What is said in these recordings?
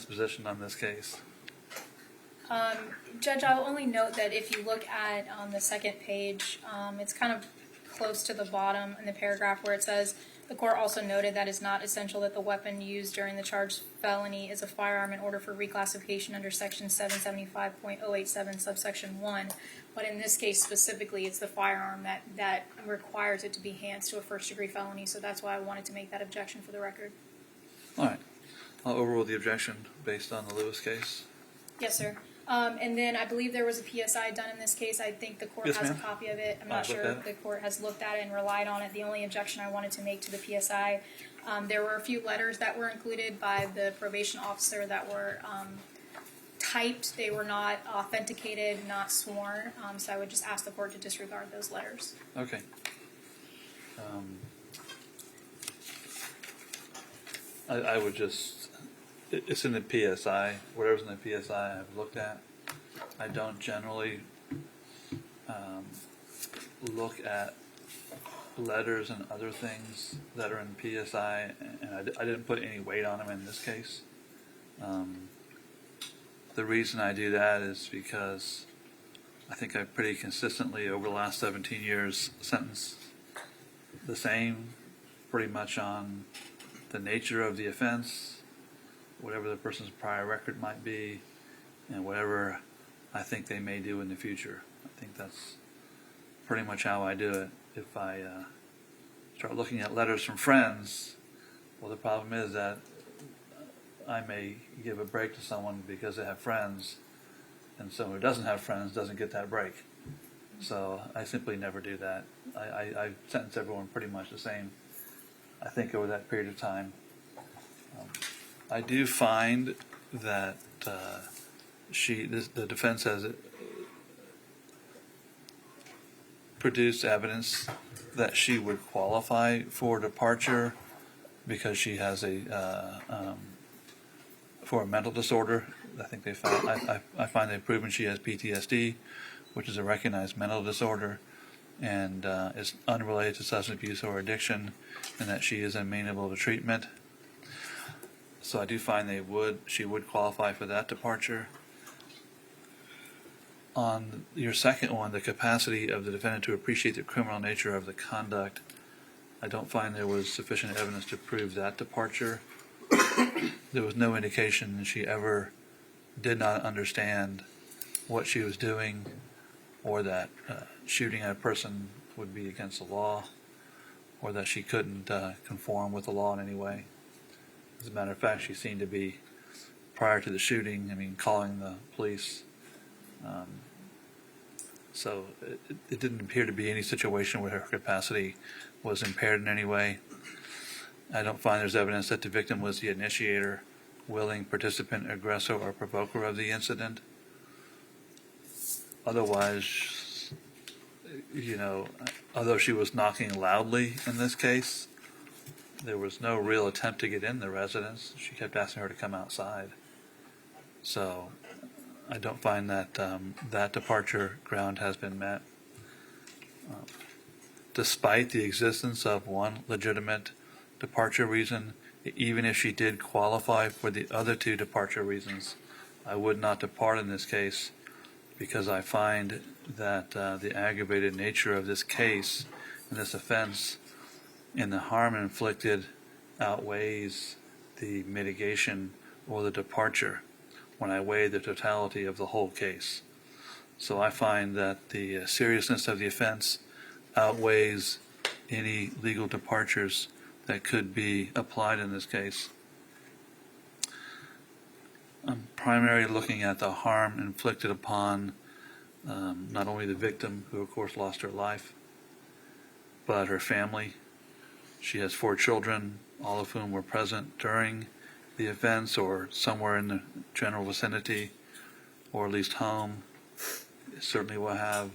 defendant's position on this case? Judge, I'll only note that if you look at the second page, it's kind of close to the bottom in the paragraph where it says, the court also noted that it's not essential that the weapon used during the charged felony is a firearm in order for reclassification under section 775.087 subsection 1. But in this case specifically, it's the firearm that requires it to be hands to a first-degree felony, so that's why I wanted to make that objection for the record. All right. I'll overrule the objection based on the Lewis case. Yes, sir. And then I believe there was a PSI done in this case. I think the court Yes, has ma'am. a copy of it. I'm not sure if the court has looked at it and relied on it. The only objection I wanted to make to the PSI, there were a few letters that were included by the probation officer that were typed. They were not authenticated, not sworn. So I would just ask the court to disregard those letters. Okay. I would just, it's in the PSI, whatever's in the PSI I've looked at. I don't generally look at letters and other things that are in PSI, and I didn't put any weight on them in this case. The reason I do that is because I think I've pretty consistently over the last 17 years sentenced the same, pretty much on the nature of the offense, whatever the person's prior record might be, and whatever I think they may do in the future. I think that's pretty much how I do it. If I start looking at letters from friends, well, the problem is that I may give a break to someone because they have friends, and someone who doesn't have friends doesn't get that break. So I simply never do that. I sentence everyone pretty much the same, I think, over that period of time. I do find that the defense has produced evidence that she would qualify for departure because she has for a mental disorder. I think they found. I find they've proven she has PTSD, which is a recognized mental disorder, and is unrelated to substance abuse or addiction, and that she is amenable to treatment. So I do find she would qualify for that departure. On your second one, the capacity of the defendant to appreciate the criminal nature of the conduct, I don't find there was sufficient evidence to prove that departure. There was no indication that she ever did not understand what she was doing, or that shooting at a person would be against the law, or that she couldn't conform with the law in any way. As a matter of fact, she seemed to be, prior to the shooting, calling the police. So it didn't appear to be any situation where her capacity was impaired in any way. I don't find there's evidence that the victim was the initiator, willing participant, aggressor, or provoker of the incident. Otherwise, although she was knocking loudly in this case, there was no real attempt to get in the residence. She kept asking her to come outside. So I don't find that that departure ground has been met. Despite the existence of one legitimate departure reason, even if she did qualify for the other two departure reasons, I would not depart in this case, because I find that the aggravated nature of this case and this offense and the harm inflicted outweighs the mitigation or the departure when I weigh the totality of the whole case. So I find that the seriousness of the offense outweighs any legal departures that could be applied in this case. I'm primarily looking at the harm inflicted upon not only the victim, who of course lost her life, but her family. She has 4 children, all of whom were present during the offense or somewhere in the general vicinity, or at least home. It certainly will have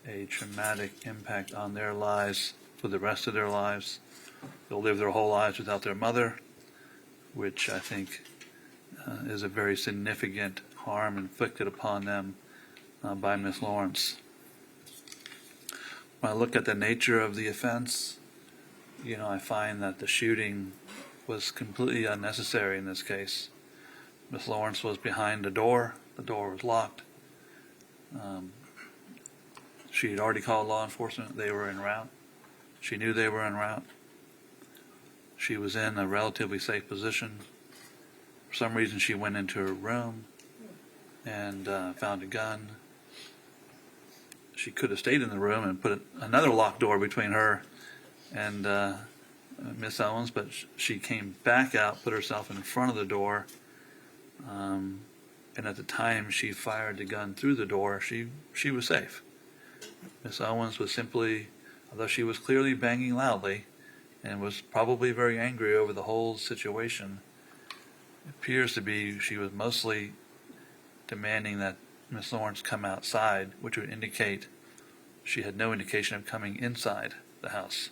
a traumatic impact on their lives for the rest of their lives. They'll live their whole lives without their mother, which I think is a very significant harm inflicted upon them by Ms. Lorincz. When I look at the nature of the offense, I find that the shooting was completely unnecessary in this case. Miss Lorincz was behind the door. The door was locked. She had already called law enforcement. They were en route. She knew they were en route. She was in a relatively safe position. For some reason, she went into her room and found a gun. She could have stayed in the room and put another locked door between her and Miss Owens, but she came back out, put herself in front of the door, and at the time she fired the gun through the door, she was safe. Miss Owens was simply, although she was clearly banging loudly and was probably very angry over the whole situation, it appears to be she was mostly demanding that Miss Lorincz come outside, which would indicate she had no indication of coming inside the house.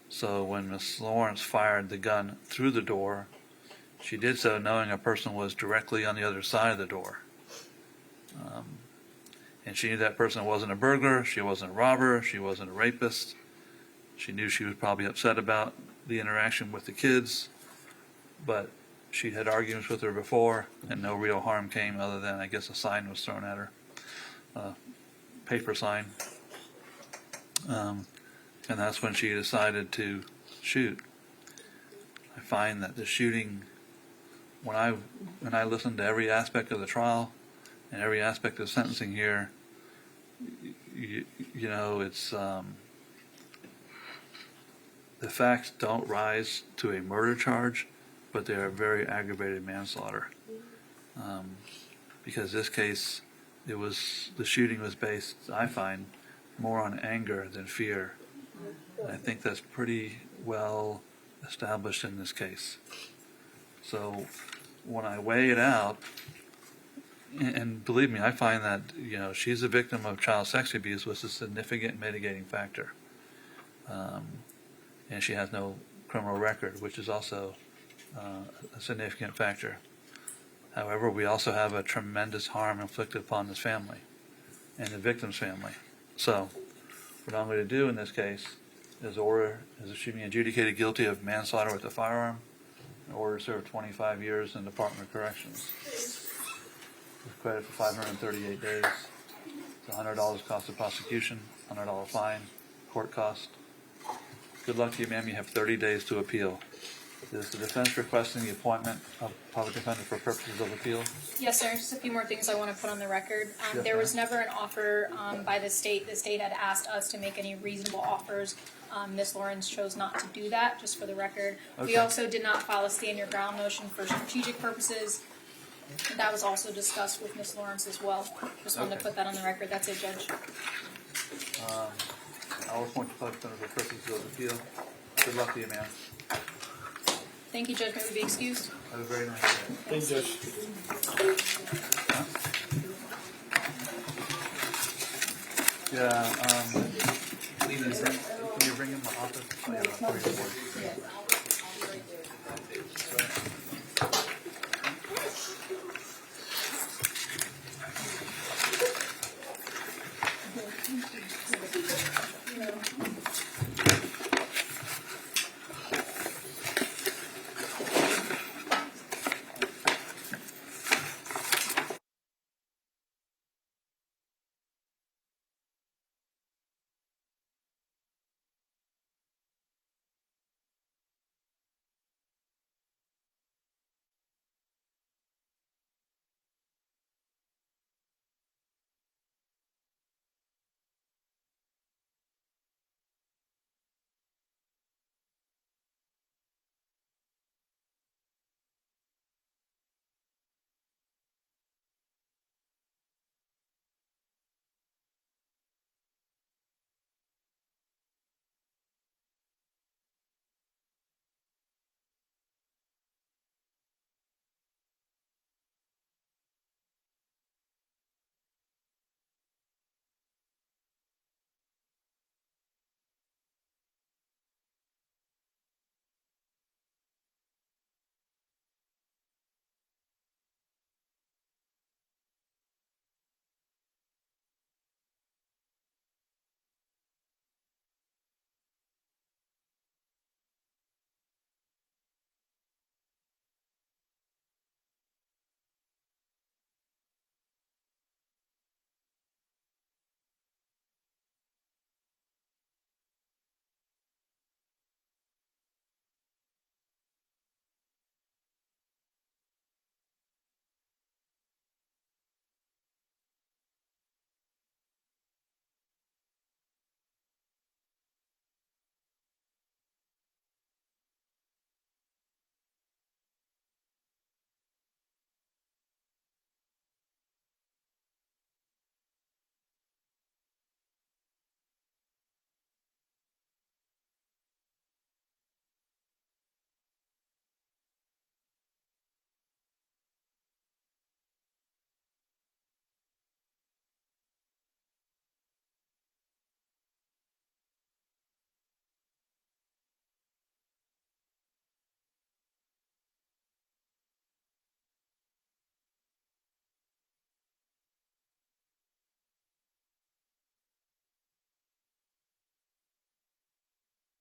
So when Miss Lorincz fired the gun through the door, she did so knowing a person was directly on the other side of the door. And she knew that person wasn't a burglar, she wasn't a robber, she wasn't a rapist. She knew she was probably upset about the interaction with the kids, but she had arguments with her before, and no real harm came other than, I guess, a sign was thrown at her, a paper sign. And that's when she decided to shoot. I find that the shooting, when I listened to every aspect of the trial and every aspect of sentencing here, you know, it's the facts don't rise to a murder charge, but they are very aggravated manslaughter. Because this case, the shooting was based, I find, more on anger than fear. And I think that's pretty well established in this case. So when I weigh it out, and believe me, I find that, you know, she's a victim of child sex abuse, was a significant mitigating factor. And she has no criminal record, which is also a significant factor. However, we also have a tremendous harm inflicted upon this family and the victim's family. So what I'm going to do in this case is she being adjudicated guilty of manslaughter with a firearm, and order to serve 25 years in the Department of Corrections. With credit for 538 days. It's $100 cost of prosecution, $100 fine, court cost. Good luck to you, ma'am. You have 30 days to appeal. Is the defense requesting the appointment of public defender for purposes of appeal? Yes, sir. Just a few more things I want to put on the record. There was never an offer by the state. The state had asked us to make any reasonable offers. Ms. Lorincz chose not to do that, just for the record. Okay. We also did not file a stand your ground motion for strategic purposes. That was also discussed with Ms. Lorincz as well. Just wanted to put that on the record. That's it, Judge. I'll appoint the public defender for purposes of appeal. Good luck to you, ma'am. Thank you, Judge. May we be excused? Have a very nice day. Thank you, Judge. Huh? Yeah, can you bring him to my office? I have a 44.